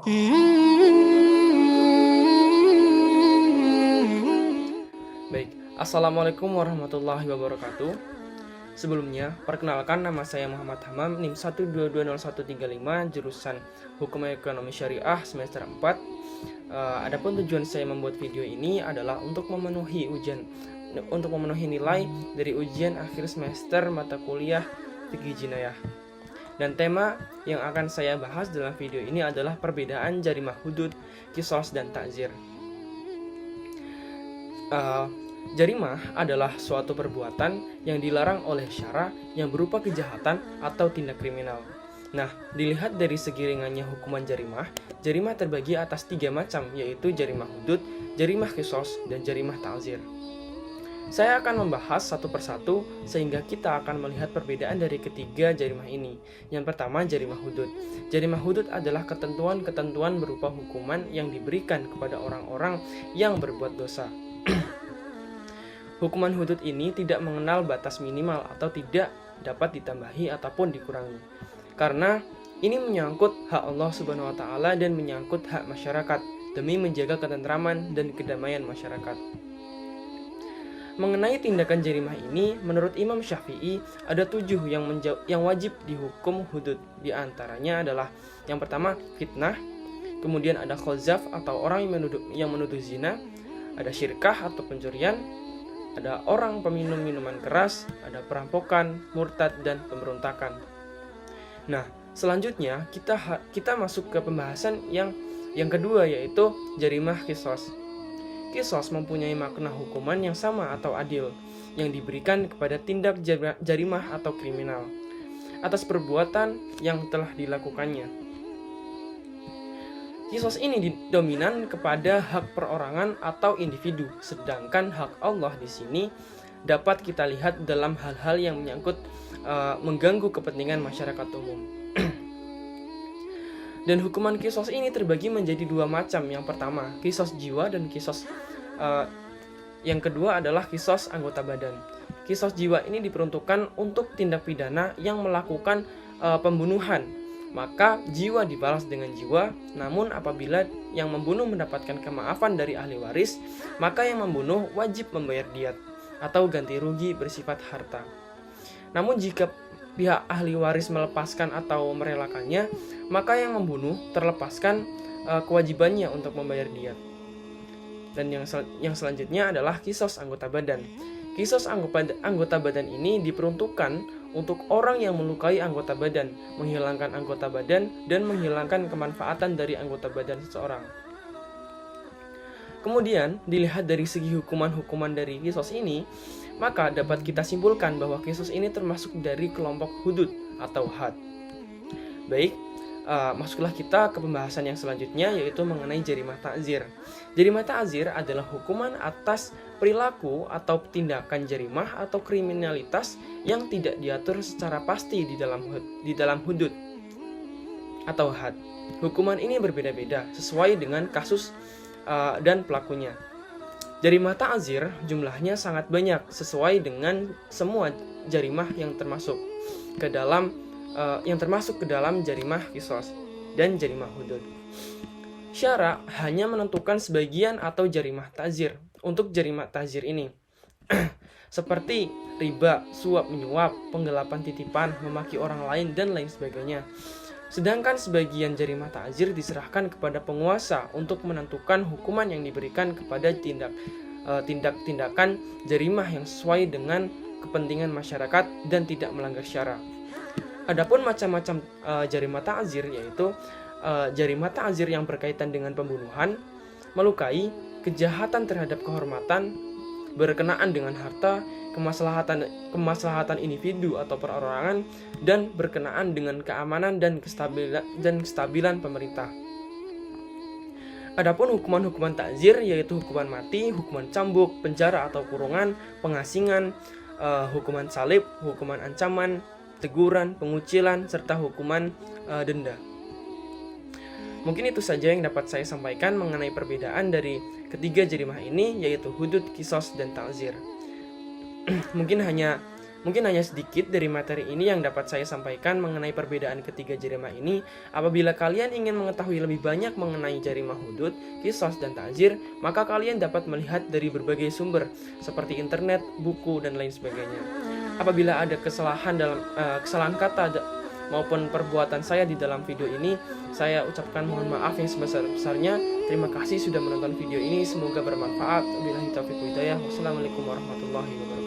Baik, Assalamualaikum warahmatullahi wabarakatuh. Sebelumnya, perkenalkan nama saya Muhammad Hamam, NIM 1220135, jurusan Hukum Ekonomi Syariah semester 4. Adapun tujuan saya membuat video ini adalah untuk memenuhi nilai dari ujian akhir semester mata kuliah Fiqh Jinayah. Dan tema yang akan saya bahas dalam video ini adalah perbedaan jarimah hudud, qisas, dan ta'zir. Jarimah adalah suatu perbuatan yang dilarang oleh syara yang berupa kejahatan atau tindak kriminal. Nah, dilihat dari segi ringannya hukuman jarimah terbagi atas 3 macam, yaitu jarimah hudud, jarimah qisas, dan jarimah ta'zir. Saya akan membahas satu persatu sehingga kita akan melihat perbedaan dari ketiga jarimah ini. Yang pertama, jarimah hudud. Jarimah hudud adalah ketentuan-ketentuan berupa hukuman yang diberikan kepada orang-orang yang berbuat dosa. Hukuman hudud ini tidak mengenal batas minimal atau tidak dapat ditambahi ataupun dikurangi. Karena ini menyangkut hak Allah Subhanahu wa taala dan menyangkut hak masyarakat demi menjaga ketentraman dan kedamaian masyarakat. Mengenai tindakan jarimah ini, menurut Imam Syafi'i ada 7 yang wajib dihukum hudud. Di antaranya adalah yang pertama fitnah, kemudian ada khozaf atau orang yang menuduh zina, ada syirkah atau pencurian, ada orang peminum minuman keras, ada perampokan, murtad, dan pemberontakan. Nah, selanjutnya kita masuk ke pembahasan yang kedua, yaitu jarimah qisas. Qisas mempunyai makna hukuman yang sama atau adil yang diberikan kepada tindak jarimah atau kriminal atas perbuatan yang telah dilakukannya. Qisas ini dominan kepada hak perorangan atau individu, sedangkan hak Allah di sini dapat kita lihat dalam hal-hal yang menyangkut mengganggu kepentingan masyarakat umum. Dan hukuman qisas ini terbagi menjadi 2 macam. Yang pertama, qisas jiwa, dan qisas yang kedua adalah qisas anggota badan. Qisas jiwa ini diperuntukkan untuk tindak pidana yang melakukan pembunuhan. Maka jiwa dibalas dengan jiwa, namun apabila yang membunuh mendapatkan kemaafan dari ahli waris, maka yang membunuh wajib membayar diat atau ganti rugi bersifat harta. Namun jika pihak ahli waris melepaskan atau merelakannya, maka yang membunuh terlepaskan kewajibannya untuk membayar diat. Dan yang selanjutnya adalah qisas anggota badan. Qisas anggota badan ini diperuntukkan untuk orang yang melukai anggota badan, menghilangkan anggota badan, dan menghilangkan kemanfaatan dari anggota badan seseorang. Kemudian, dilihat dari segi hukuman dari qisas ini, maka dapat kita simpulkan bahwa qisas ini termasuk dari kelompok hudud atau had. Baik, masuklah kita ke pembahasan yang selanjutnya, yaitu mengenai jarimah ta'zir. Jarimah ta'zir adalah hukuman atas perilaku atau tindakan jarimah atau kriminalitas yang tidak diatur secara pasti di dalam hudud atau had. Hukuman ini berbeda-beda sesuai dengan kasus dan pelakunya. Jarimah ta'zir jumlahnya sangat banyak sesuai dengan semua jarimah yang termasuk ke dalam jarimah qisas dan jarimah hudud. Syara hanya menentukan sebagian atau jarimah ta'zir untuk jarimah ta'zir ini. Seperti riba, suap menyuap, penggelapan titipan, memaki orang lain, dan lain sebagainya. Sedangkan sebagian jarimah ta'zir diserahkan kepada penguasa untuk menentukan hukuman yang diberikan kepada tindakan jarimah yang sesuai dengan kepentingan masyarakat dan tidak melanggar syara. Adapun macam-macam jarimah ta'zir, yaitu jarimah ta'zir yang berkaitan dengan pembunuhan, melukai, kejahatan terhadap kehormatan, berkenaan dengan harta, kemaslahatan individu atau perorangan, dan berkenaan dengan keamanan dan kestabilan pemerintah. Adapun hukuman-hukuman ta'zir, yaitu hukuman mati, hukuman cambuk, penjara atau kurungan, pengasingan, hukuman salib, hukuman ancaman, teguran, pengucilan, serta hukuman denda. Mungkin itu saja yang dapat saya sampaikan mengenai perbedaan dari ketiga jarimah ini, yaitu hudud, qisas, dan ta'zir. Mungkin hanya Mungkin hanya sedikit dari materi ini yang dapat saya sampaikan mengenai perbedaan ketiga jarimah ini. Apabila kalian ingin mengetahui lebih banyak mengenai jarimah hudud, qisas, dan ta'zir, maka kalian dapat melihat dari berbagai sumber seperti internet, buku, dan lain sebagainya. Apabila ada kesalahan kata maupun perbuatan saya di dalam video ini, saya ucapkan mohon maaf yang sebesar-besarnya. Terima kasih sudah menonton video ini, semoga bermanfaat. Wabillahi taufiq wal hidayah. Wassalamualaikum warahmatullahi wabarakatuh.